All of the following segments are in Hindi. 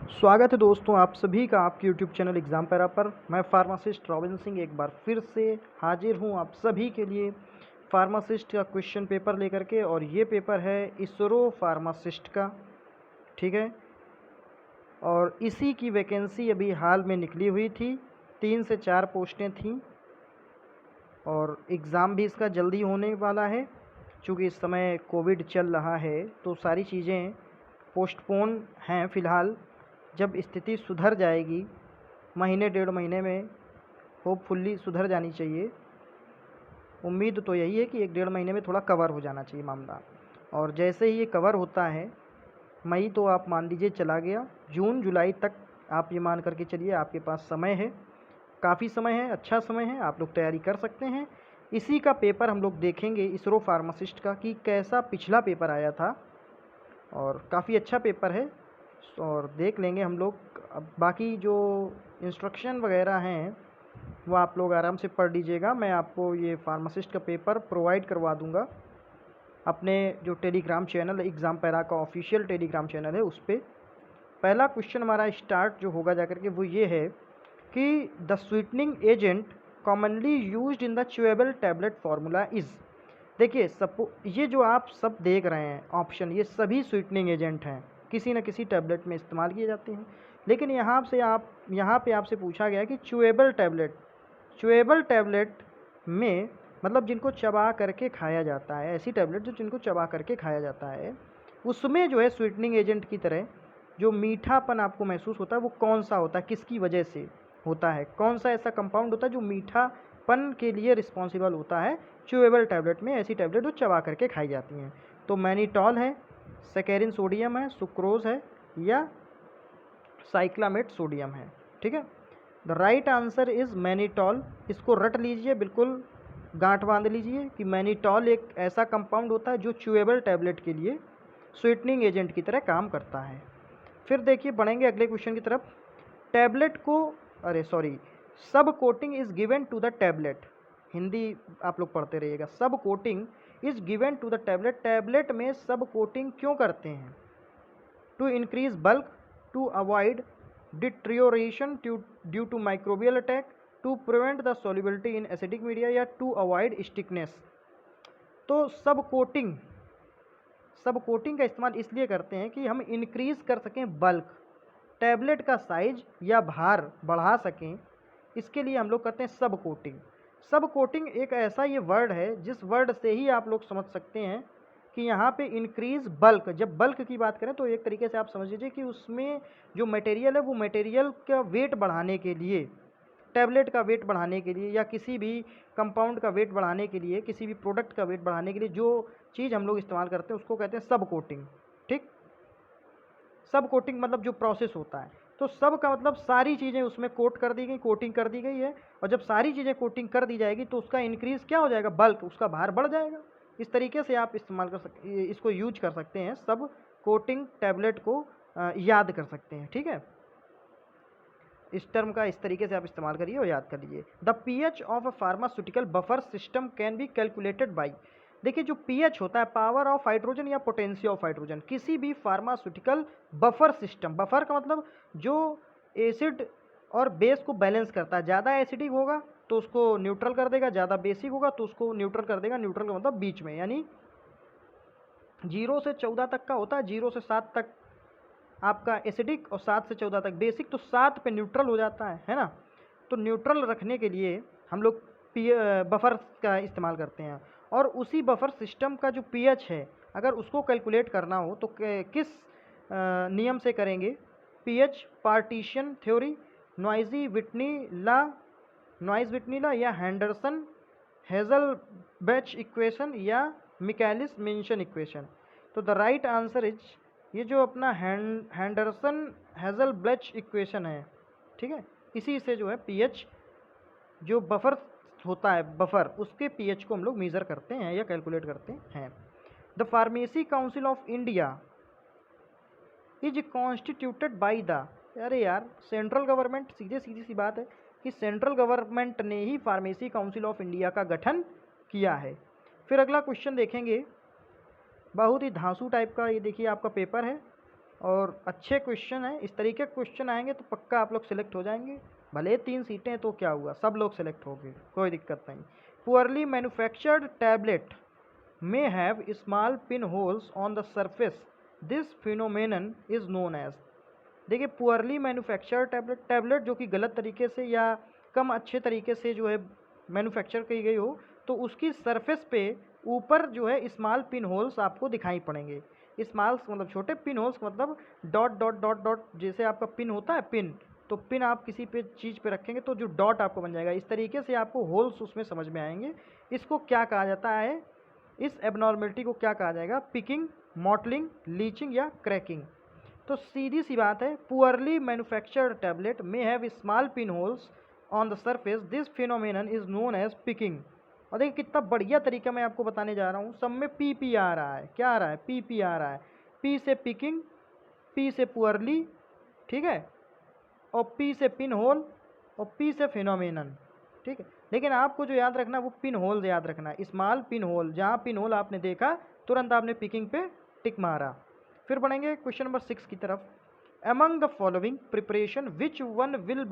स्वागत है दोस्तों आप सभी का आपके यूट्यूब चैनल एग्ज़ाम पैरा पर। मैं फार्मासिस्ट रॉबिन सिंह एक बार फिर से हाजिर हूं आप सभी के लिए फार्मासिस्ट का क्वेश्चन पेपर लेकर के। और ये पेपर है इसरो फार्मासिस्ट का, ठीक है। और इसी की वैकेंसी अभी हाल में निकली हुई थी, 3 से 4 पोस्टें थीं और एग्ज़ाम भी इसका जल्दी होने वाला है। चूँकि इस समय कोविड चल रहा है तो सारी चीज़ें पोस्टपोन हैं फ़िलहाल। जब स्थिति सुधर जाएगी महीने 1.5 महीने में, होपफुली सुधर जानी चाहिए। उम्मीद तो यही है कि 1-1.5 महीने में थोड़ा कवर हो जाना चाहिए मामला। और जैसे ही ये कवर होता है, मई तो आप मान लीजिए चला गया, जून जुलाई तक आप ये मान करके चलिए आपके पास समय है, काफ़ी समय है, अच्छा समय है, आप लोग तैयारी कर सकते हैं। इसी का पेपर हम लोग देखेंगे इसरो फार्मासिस्ट का कि कैसा पिछला पेपर आया था, और काफ़ी अच्छा पेपर है और देख लेंगे हम लोग। अब बाकी जो इंस्ट्रक्शन वगैरह हैं वो आप लोग आराम से पढ़ लीजिएगा। मैं आपको ये फार्मासिस्ट का पेपर प्रोवाइड करवा दूंगा अपने जो टेलीग्राम चैनल एग्ज़ाम पैरा का ऑफिशियल टेलीग्राम चैनल है उस पर। पहला क्वेश्चन हमारा स्टार्ट जो होगा जाकर के वो ये है कि the sweetening agent commonly used in the chewable tablet formula is. देखिए ये जो आप सब देख रहे हैं ऑप्शन, ये सभी स्वीटनिंग एजेंट हैं, किसी न किसी टैबलेट में इस्तेमाल किए जाते हैं। लेकिन यहाँ पे आपसे पूछा गया कि च्यूएबल टैबलेट में मतलब जिनको चबा करके खाया जाता है, ऐसी टैबलेट जो जिनको चबा करके खाया जाता है, उसमें जो है स्वीटनिंग एजेंट की तरह जो मीठापन आपको महसूस होता है वो कौन सा होता है, किसकी वजह से होता है, कौन सा ऐसा कंपाउंड होता है जो मीठापन के लिए रिस्पॉन्सिबल होता है च्यूएबल टैबलेट में, ऐसी टैबलेट जो चबा करके खाई जाती हैं। तो मैनिटॉल है, सैकेरिन सोडियम है, सुक्रोज है, या साइक्लामेट सोडियम है, ठीक है। The right answer is mannitol. इसको रट लीजिए, बिल्कुल गांठ बांध लीजिए कि मैनिटॉल एक ऐसा कंपाउंड होता है जो च्यूएबल टैबलेट के लिए स्वीटनिंग एजेंट की तरह काम करता है। फिर देखिए बढ़ेंगे अगले क्वेश्चन की तरफ। टैबलेट को sub coating is given to the tablet. Hindi आप लोग पढ़ते रहिएगा। Sub coating is given to the tablet. Tablet में सब कोटिंग क्यों करते हैं? To increase bulk, to avoid deterioration due to microbial attack, to prevent the solubility in acidic media, या टू अवॉइड स्टिकनेस। तो सब कोटिंग का इस्तेमाल इसलिए करते हैं कि हम इंक्रीज कर सकें बल्क, टैबलेट का साइज या भार बढ़ा सकें, इसके लिए हम लोग करते हैं सब कोटिंग। सब कोटिंग एक ऐसा ये वर्ड है जिस वर्ड से ही आप लोग समझ सकते हैं कि यहाँ पे इंक्रीज बल्क, जब बल्क की बात करें तो एक तरीके से आप समझ लीजिए कि उसमें जो मटेरियल है वो मटेरियल का वेट बढ़ाने के लिए, टैबलेट का वेट बढ़ाने के लिए, या किसी भी कंपाउंड का वेट बढ़ाने के लिए, किसी भी प्रोडक्ट का वेट बढ़ाने के लिए जो चीज़ हम लोग इस्तेमाल करते हैं उसको कहते हैं सब कोटिंग, ठीक। सब कोटिंग मतलब जो प्रोसेस होता है, तो सब का मतलब सारी चीज़ें उसमें कोट कर दी गई, कोटिंग कर दी गई है। और जब सारी चीज़ें कोटिंग कर दी जाएगी तो उसका इंक्रीज़ क्या हो जाएगा? बल्क, उसका भार बढ़ जाएगा। इस तरीके से आप इसको यूज कर सकते हैं, सब कोटिंग टैबलेट को याद कर सकते हैं, ठीक है। इस टर्म का इस तरीके से आप इस्तेमाल करिए और याद कर लीजिए। The pH of a pharmaceutical buffer system can be calculated by. देखिए जो पीएच होता है, पावर ऑफ हाइड्रोजन या पोटेंसी ऑफ हाइड्रोजन, किसी भी फार्मास्यूटिकल बफर सिस्टम, बफर का मतलब जो एसिड और बेस को बैलेंस करता है। ज़्यादा एसिडिक होगा तो उसको न्यूट्रल कर देगा, ज़्यादा बेसिक होगा तो उसको न्यूट्रल कर देगा। न्यूट्रल का मतलब बीच में, यानी 0 से 14 तक का होता है, 0 से 7 तक आपका एसिडिक और 7 से 14 तक बेसिक, तो 7 पे न्यूट्रल हो जाता है ना। तो न्यूट्रल रखने के लिए हम लोग बफर का इस्तेमाल करते हैं। और उसी बफर सिस्टम का जो पीएच है, अगर उसको कैलकुलेट करना हो तो किस नियम से करेंगे? PH partition theory, Noyes Whitney law, या हैंडरसन हेज़लबैच इक्वेशन, या मिकैलिस मेंशन इक्वेशन। तो द राइट आंसर इज ये जो अपना हैंडरसन हेज़लब्लेच इक्वेशन है, ठीक है। इसी से जो है पीएच, जो बफर होता है बफर, उसके पीएच को हम लोग मेज़र करते हैं या कैलकुलेट करते हैं। The pharmacy council of India is constituted by the, अरे यार सेंट्रल गवर्नमेंट, सीधी सी बात है कि सेंट्रल गवर्नमेंट ने ही फार्मेसी काउंसिल ऑफ इंडिया का गठन किया है। फिर अगला क्वेश्चन देखेंगे, बहुत ही धांसू टाइप का, ये देखिए आपका पेपर है और अच्छे क्वेश्चन हैं। इस तरीके के क्वेश्चन आएंगे तो पक्का आप लोग सिलेक्ट हो जाएंगे। भले 3 सीटें तो क्या हुआ, सब लोग सिलेक्ट हो गए, कोई दिक्कत नहीं। Poorly manufactured tablet may have small pinholes on the surface. This phenomenon is known as। देखिए पुअरली मैन्युफैक्चर्ड टैबलेट जो कि गलत तरीके से या कम अच्छे तरीके से जो है मैन्युफैक्चर की गई हो, तो उसकी सरफेस पे ऊपर जो है स्मॉल पिन होल्स आपको दिखाई पड़ेंगे। स्मॉल मतलब छोटे, पिन होल्स मतलब डॉट डॉट डॉट डॉट, जैसे आपका पिन होता है पिन, तो पिन आप किसी पे चीज़ पे रखेंगे तो जो डॉट आपको बन जाएगा, इस तरीके से आपको होल्स उसमें समझ में आएंगे। इसको क्या कहा जाता है, इस एबनॉर्मलिटी को क्या कहा जाएगा, पिकिंग, मॉटलिंग, लीचिंग या क्रैकिंग। तो सीधी सी बात है, poorly manufactured tablet may have small pin holes on the surface, this phenomenon is known as picking. और देखिए कितना बढ़िया तरीका मैं आपको बताने जा रहा हूँ। सब में पी आ रहा है, क्या आ रहा है, पी आ रहा है। पी से पिकिंग, पी से पुअरली, ठीक है, और पी से पिन होल, और पी से फिनोमिनन, ठीक है। लेकिन आपको जो याद रखना वो पिन होल याद रखना है, स्मॉल पिन होल। जहाँ पिन होल आपने देखा तुरंत आपने पिकिंग पे टिक मारा। फिर बढ़ेंगे क्वेश्चन नंबर 6 की तरफ। Among the following preparation which one will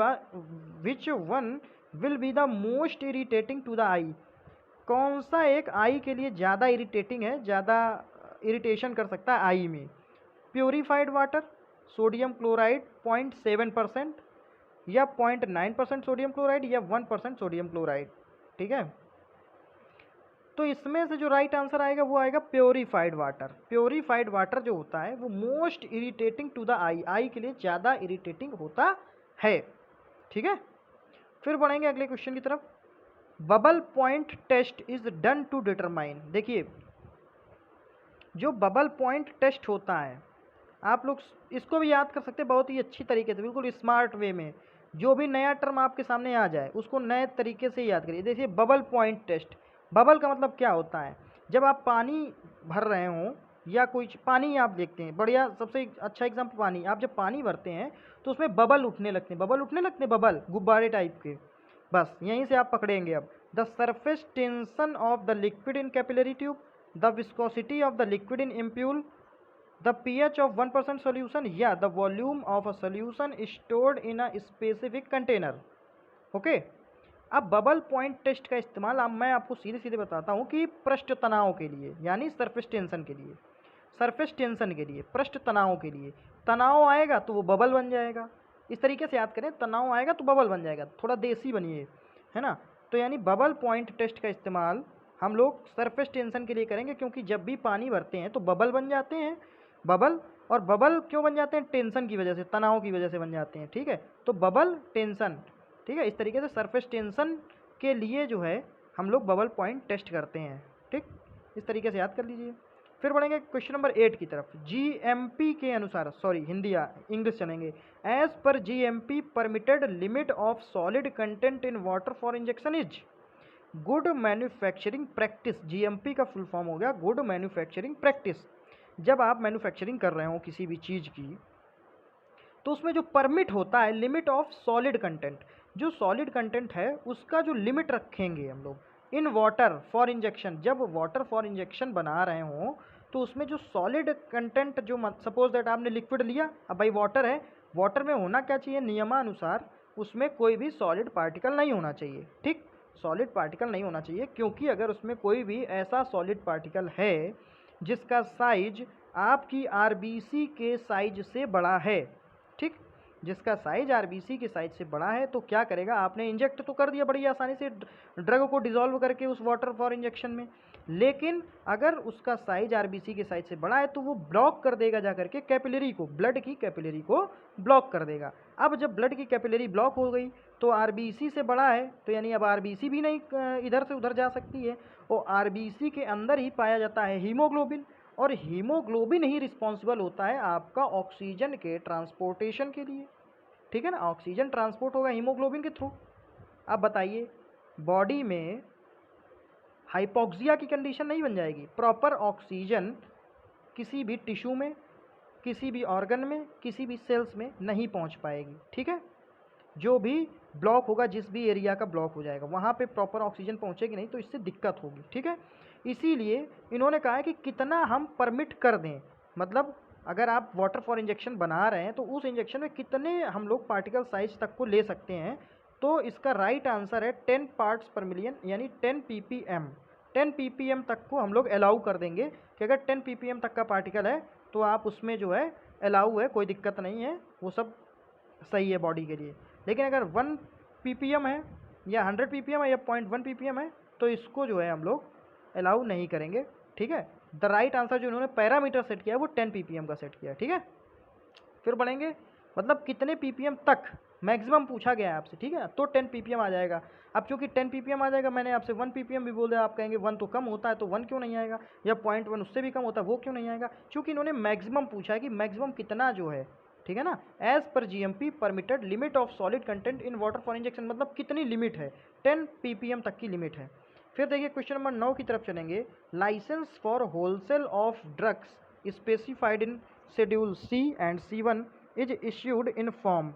be the most irritating to the eye. कौन सा एक आई के लिए ज़्यादा इरिटेटिंग है, ज़्यादा इरिटेशन कर सकता है आई में। प्योरीफाइड वाटर, सोडियम क्लोराइड 0.7% या 0.9% सोडियम क्लोराइड या 1% सोडियम क्लोराइड, ठीक है। तो इसमें से जो राइट आंसर आएगा वो आएगा प्योरीफाइड वाटर। प्योरीफाइड वाटर जो होता है वो मोस्ट इरिटेटिंग टू द आई के लिए ज़्यादा इरिटेटिंग होता है, ठीक है। फिर बढ़ेंगे अगले क्वेश्चन की तरफ। Bubble point test is done to determine. देखिए जो बबल पॉइंट टेस्ट होता है, आप लोग इसको भी याद कर सकते हैं बहुत ही अच्छी तरीके से, बिल्कुल स्मार्ट वे में। जो भी नया टर्म आपके सामने आ जाए उसको नए तरीके से याद करिए। देखिए बबल पॉइंट टेस्ट, बबल का मतलब क्या होता है, जब आप पानी भर रहे हों या कोई पानी आप देखते हैं, बढ़िया सबसे अच्छा एग्जाम्पल पानी, आप जब पानी भरते हैं तो उसमें बबल उठने लगते हैं, बबल उठने लगते हैं, बबल गुब्बारे टाइप के। बस यहीं से आप पकड़ेंगे। अब the surface tension of the liquid in capillary tube, the viscosity of the liquid in ampoule, the pH of 1% solution या the volume of a solution stored in a specific container। Okay, अब बबल पॉइंट टेस्ट का इस्तेमाल अब मैं आपको सीधे सीधे बताता हूँ कि पृष्ठ तनाव के लिए, यानी सरफेस टेंशन के लिए, सरफेस टेंशन के लिए, पृष्ठ तनाव के लिए। तनाव आएगा तो वो बबल बन जाएगा। इस तरीके से याद करें, तनाव आएगा तो बबल बन जाएगा। थोड़ा देसी बनिए, है ना। तो यानी बबल पॉइंट टेस्ट का इस्तेमाल हम लोग सरफेस टेंशन के लिए करेंगे, क्योंकि जब भी पानी भरते हैं तो बबल बन जाते हैं, बबल। और बबल क्यों बन जाते हैं, टेंशन की वजह से, तनाव की वजह से बन जाते हैं, ठीक है। तो बबल टेंशन, ठीक है। इस तरीके से सरफेस टेंशन के लिए जो है हम लोग बबल पॉइंट टेस्ट करते हैं, ठीक। इस तरीके से याद कर लीजिए। फिर बढ़ेंगे क्वेश्चन नंबर 8 की तरफ। जीएमपी के अनुसार, सॉरी हिंदी इंग्लिश चलेंगे। As per GMP permitted limit of solid content in water for injection is good manufacturing practice. GMP का फुल फॉर्म हो गया गुड मैन्युफैक्चरिंग प्रैक्टिस। जब आप मैन्युफैक्चरिंग कर रहे हो किसी भी चीज़ की, तो उसमें जो परमिट होता है लिमिट ऑफ सॉलिड कंटेंट, जो सॉलिड कंटेंट है उसका जो लिमिट रखेंगे हम लोग इन वाटर फॉर इंजेक्शन। जब वाटर फॉर इंजेक्शन बना रहे हो तो उसमें जो सॉलिड कंटेंट, जो सपोज दैट आपने लिक्विड लिया, अब भाई वाटर है, वाटर में होना क्या चाहिए, नियमानुसार उसमें कोई भी सॉलिड पार्टिकल नहीं होना चाहिए, ठीक। सॉलिड पार्टिकल नहीं होना चाहिए, क्योंकि अगर उसमें कोई भी ऐसा सॉलिड पार्टिकल है जिसका साइज आपकी आरबीसी के साइज से बड़ा है, ठीक, जिसका साइज आरबीसी के साइज से बड़ा है, तो क्या करेगा, आपने इंजेक्ट तो कर दिया बड़ी आसानी से ड्रग को डिसॉल्व करके उस वाटर फॉर इंजेक्शन में, लेकिन अगर उसका साइज आरबीसी के साइज से बड़ा है तो वो ब्लॉक कर देगा जा करके कैपिलरी को, ब्लड की कैपिलरी को ब्लॉक कर देगा। अब जब ब्लड की कैपिलरी ब्लॉक हो गई तो आरबीसी से बड़ा है, तो यानी अब आरबीसी भी नहीं इधर से उधर जा सकती है, और आरबीसी के अंदर ही पाया जाता है हीमोग्लोबिन, और हीमोग्लोबिन ही रिस्पॉन्सिबल होता है आपका ऑक्सीजन के ट्रांसपोर्टेशन के लिए, ठीक है ना। ऑक्सीजन ट्रांसपोर्ट होगा हीमोग्लोबिन के थ्रू। अब बताइए बॉडी में हाइपोक्सिया की कंडीशन नहीं बन जाएगी, प्रॉपर ऑक्सीजन किसी भी टिश्यू में, किसी भी ऑर्गन में, किसी भी सेल्स में नहीं पहुंच पाएगी, ठीक है। जो भी ब्लॉक होगा, जिस भी एरिया का ब्लॉक हो जाएगा वहाँ पे प्रॉपर ऑक्सीजन पहुँचेगी नहीं, तो इससे दिक्कत होगी, ठीक है। इसीलिए इन्होंने कहा है कि कितना हम परमिट कर दें, मतलब अगर आप वाटर फॉर इंजेक्शन बना रहे हैं तो उस इंजेक्शन में कितने हम लोग पार्टिकल साइज तक को ले सकते हैं। तो इसका राइट आंसर है 10 पार्ट्स पर मिलियन यानी 10 ppm। 10 ppm तक को हम लोग अलाउ कर देंगे कि अगर 10 ppm तक का पार्टिकल है तो आप उसमें जो है अलाउ है, कोई दिक्कत नहीं है, वो सब सही है बॉडी के लिए। लेकिन अगर 1 ppm है या 100 ppm है या 0.1 ppm है तो इसको जो है हम लोग अलाउ नहीं करेंगे। ठीक है, द राइट आंसर जो इन्होंने पैरामीटर सेट किया है वो 10 ppm का सेट किया है। ठीक है, फिर बढ़ेंगे, मतलब कितने ppm तक मैक्सिमम पूछा गया है आपसे। ठीक है ना, तो 10 ppm आ जाएगा। अब चूंकि 10 ppm आ जाएगा, मैंने आपसे 1 ppm भी बोल दिया, आप कहेंगे 1 तो कम होता है तो 1 क्यों नहीं आएगा, या 0.1 उससे भी कम होता है वो क्यों नहीं आएगा, क्योंकि इन्होंने मैक्सिमम पूछा है कि मैक्सिमम कितना जो है। ठीक है ना, as per GMP permitted limit of solid content in water for injection, मतलब कितनी लिमिट है, 10 ppm तक की लिमिट है। फिर देखिए क्वेश्चन नंबर 9 की तरफ चलेंगे। Licence for wholesale of drugs specified in schedule C and C1 is issued in form.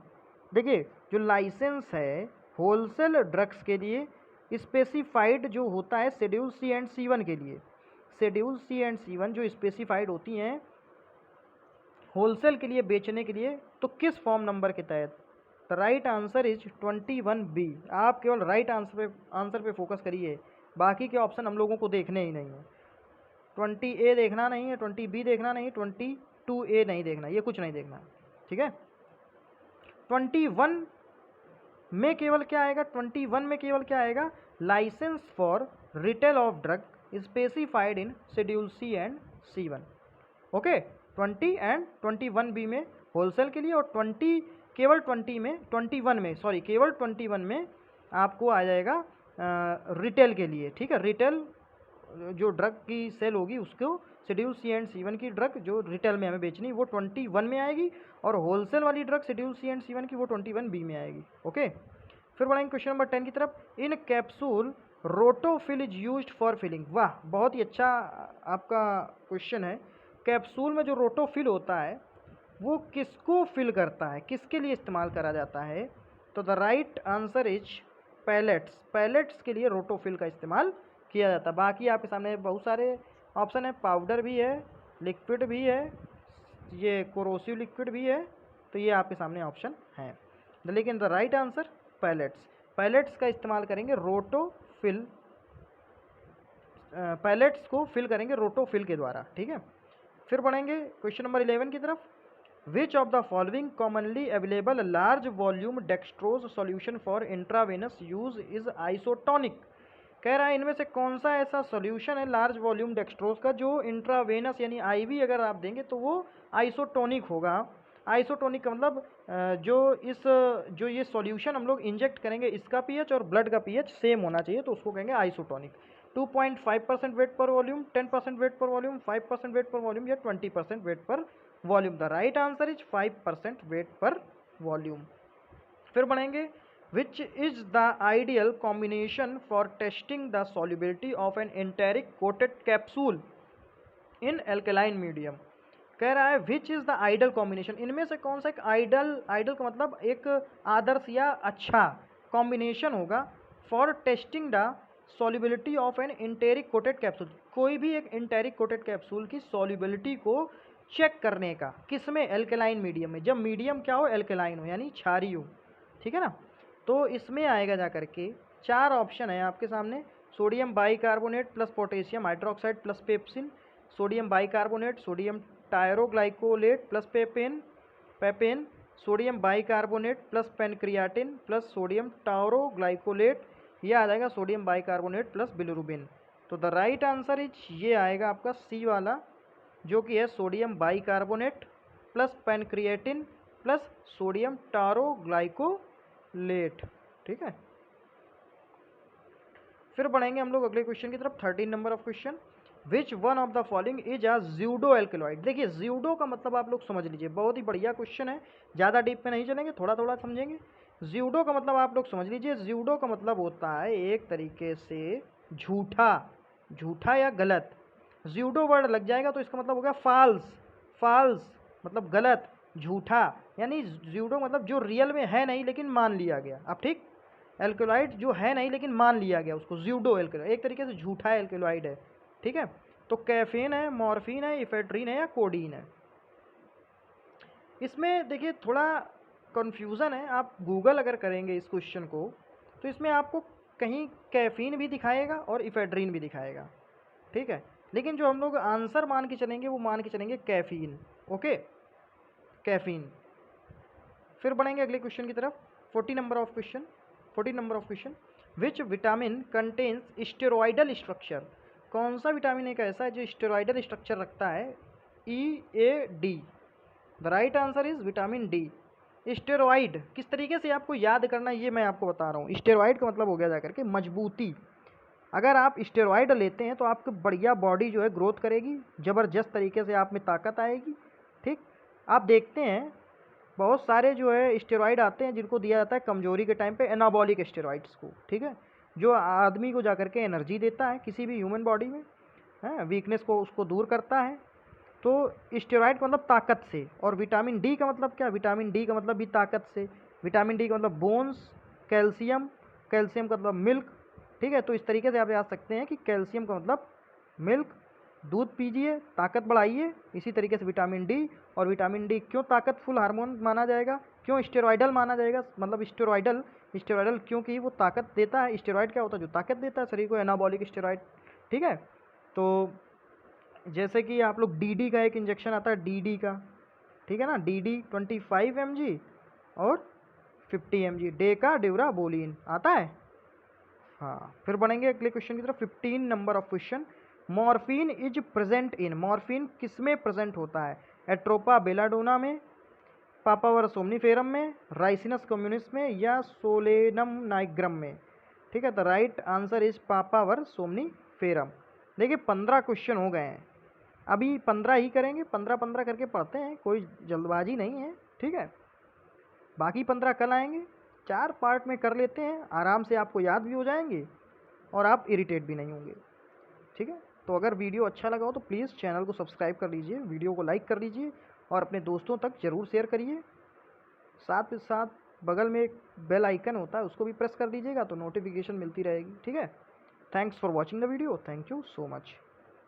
देखिए जो लाइसेंस है होलसेल ड्रग्स के लिए स्पेसिफाइड जो होता है शेड्यूल C एंड C1 के लिए, शेड्यूल C एंड C1 जो स्पेसिफाइड होती हैं होलसेल के लिए बेचने के लिए, तो किस फॉर्म नंबर के तहत। The right answer is 21B। आप केवल राइट आंसर पे फोकस करिए, बाकी के ऑप्शन हम लोगों को देखने ही नहीं है। 20A देखना नहीं है, 20B देखना नहीं, 22A नहीं देखना, ये कुछ नहीं देखना। ठीक है, 21 में केवल क्या आएगा, 21 में केवल क्या आएगा, licence for retail of drug specified in schedule C and C1। Okay, 20 and 21B में होलसेल के लिए, और 20 केवल 20 में 21 में सॉरी केवल 21 में आपको आ जाएगा रिटेल के लिए। ठीक है, रिटेल जो ड्रग की सेल होगी उसको शेड्यूल C एंड C1 की ड्रग जो रिटेल में हमें बेचनी वो 21 में आएगी, और होलसेल वाली drug schedule C and C1 की वो 21B में आएगी। ओके, फिर बढ़ेंगे क्वेश्चन नंबर 10 की तरफ। In capsule Rotofil is used for filling. वाह, बहुत ही अच्छा आपका क्वेश्चन है। कैप्सूल में जो रोटोफिल होता है वो किसको फिल करता है, किसके लिए इस्तेमाल करा जाता है। तो the right answer is pallets. Pallets के लिए रोटोफिल का इस्तेमाल किया जाता है। बाकी आपके सामने बहुत सारे ऑप्शन है, पाउडर भी है, लिक्विड भी है, ये कोरोसिव लिक्विड भी है, तो ये आपके सामने ऑप्शन है। लेकिन the right answer pallets. Pallets का इस्तेमाल करेंगे रोटोफिल, पैलेट्स को फिल करेंगे रोटोफिल के द्वारा। ठीक है, फिर बढ़ेंगे क्वेश्चन नंबर 11 की तरफ। Which of the following commonly available large volume dextrose solution for intravenous use is isotonic. कह रहा है इनमें से कौन सा ऐसा सॉल्यूशन है लार्ज वॉल्यूम डेक्सट्रोज का जो इंट्रावेनस यानी IV अगर आप देंगे तो वो आइसोटोनिक होगा। आइसोटोनिक का मतलब जो ये सॉल्यूशन हम लोग इंजेक्ट करेंगे इसका pH और ब्लड का pH सेम होना चाहिए, तो उसको कहेंगे isotonic. 2.5% weight per volume, 10% weight per volume, 5% weight per volume या 20% weight per volume. The right answer is 5% weight per volume. फिर बढ़ेंगे, which is the ideal combination for testing the solubility of an enteric coated capsule in alkaline medium. कह रहा है which is the ideal combination, इनमें से कौन सा एक आइडियल का मतलब एक आदर्श या अच्छा कॉम्बिनेशन होगा for testing the solubility of an enteric coated capsule. कोई भी एक एंटेरिक कोटेड कैप्सूल की सॉल्युबिलिटी को चेक करने का, किसमें, एल्केलाइन मीडियम में। जब मीडियम क्या हो, एल्केलाइन हो यानी क्षारीय हो। ठीक है ना, तो इसमें आएगा जा करके 4 ऑप्शन है आपके सामने। Sodium bicarbonate plus potassium hydroxide plus pepsin, sodium bicarbonate, sodium thioglycolate plus papain, sodium bicarbonate plus pancreatin plus sodium thioglycolate, यह आ जाएगा सोडियम बाइकार्बोनेट प्लस बिलिरुबिन। तो द राइट आंसर इज ये आएगा आपका C वाला, जो कि है sodium bicarbonate plus pancreatin plus sodium thioglycolate. ठीक है, फिर बढ़ेंगे हम लोग अगले क्वेश्चन की तरफ। 13 number of question. Which one of the following is a pseudo alkaloid. देखिए ज़्यूडो का मतलब आप लोग समझ लीजिए, बहुत ही बढ़िया क्वेश्चन है, ज़्यादा डीप में नहीं चलेंगे, थोड़ा थोड़ा समझेंगे। ज़्यूडो का मतलब आप लोग समझ लीजिए, ज़्यूडो का मतलब होता है एक तरीके से झूठा या गलत। ज़्यूडो वर्ड लग जाएगा तो इसका मतलब हो गया फाल्स मतलब गलत, झूठा, यानी ज़्यूडो मतलब जो रियल में है नहीं लेकिन मान लिया गया। अब ठीक, एल्केलॉइड जो है नहीं लेकिन मान लिया गया उसको ज़्यूडो एल्केलॉइड, एक तरीके से झूठा एल्केलॉइड है। ठीक है, तो कैफीन है, मॉर्फिन है, इफेड्रीन है या कोडीन है। इसमें देखिए थोड़ा कन्फ्यूज़न है, आप गूगल अगर करेंगे इस क्वेश्चन को तो इसमें आपको कहीं कैफ़ीन भी दिखाएगा और इफ़ेड्रिन भी दिखाएगा, ठीक है। लेकिन जो हम लोग आंसर मान के चलेंगे वो मान के चलेंगे कैफ़ीन, ओके, कैफ़ीन। फिर बढ़ेंगे अगले क्वेश्चन की तरफ। 14 number of question, which vitamin contains steroidal structure. कौन सा विटामिन एक ऐसा है जो स्टेरॉयडल स्ट्रक्चर रखता है? EAD। The right answer is vitamin D. Steroid किस तरीके से आपको याद करना है ये मैं आपको बता रहा हूँ। स्टेरॉइड का मतलब हो गया जाकर के मजबूती। अगर आप स्टेरॉइड लेते हैं तो आपकी बढ़िया बॉडी जो है ग्रोथ करेगी, ज़बरदस्त तरीके से आप में ताकत आएगी, ठीक। आप देखते हैं बहुत सारे जो है स्टेरॉइड आते हैं जिनको दिया जाता है कमजोरी के टाइम पे, एनाबॉलिक स्टेरॉइड्स को, ठीक है, जो आदमी को जाकर के एनर्जी देता है किसी भी ह्यूमन बॉडी में, है वीकनेस को उसको दूर करता है। तो स्टेरॉइड का मतलब ताकत से, और विटामिन डी का मतलब क्या? विटामिन डी का मतलब भी ताकत से। विटामिन डी का मतलब बोन्स, कैल्शियम, कैल्शियम का मतलब मिल्क, ठीक है। तो इस तरीके से आप याद सकते हैं कि कैल्शियम का मतलब मिल्क, दूध पीजिए, ताकत बढ़ाइए। इसी तरीके से विटामिन डी, और विटामिन डी क्यों ताकतफुल हार्मोन माना जाएगा, क्यों स्टेरॉइडल माना जाएगा, मतलब स्टेरॉइडल क्योंकि वो ताकत देता है। स्टेरॉइड क्या होता है? जो ताकत देता है शरीर को, एनाबॉलिक स्टेरॉइड, ठीक है। तो जैसे कि आप लोग DD का एक इंजेक्शन आता है, DD का, ठीक है ना, DD 25 mg और 50 mg डे का ड्यूराबोलिन आता है। हाँ, फिर बढ़ेंगे अगले क्वेश्चन की तरफ। 15 number of question, morphine is present in. Morphine किस में प्रेजेंट होता है? एट्रोपा बेलाडोना में, पापावर सोमनीफेरम में, राइसिनस कम्युनिस में, या सोलेनम नाइग्रम में, ठीक है। The right answer is papaver somniferum. देखिए 15 क्वेश्चन हो गए हैं, अभी 15 ही करेंगे, 15 करके पढ़ते हैं, कोई जल्दबाजी नहीं है, ठीक है। बाकी 15 कल आएंगे, 4 पार्ट में कर लेते हैं, आराम से आपको याद भी हो जाएंगे और आप इरिटेट भी नहीं होंगे, ठीक है। तो अगर वीडियो अच्छा लगा हो तो प्लीज़ चैनल को सब्सक्राइब कर लीजिए, वीडियो को लाइक कर लीजिए और अपने दोस्तों तक ज़रूर शेयर करिए। साथ ही साथ बगल में एक बेल आइकन होता है, उसको भी प्रेस कर दीजिएगा तो नोटिफिकेशन मिलती रहेगी, ठीक है। Thanks for watching the video, thank you so much.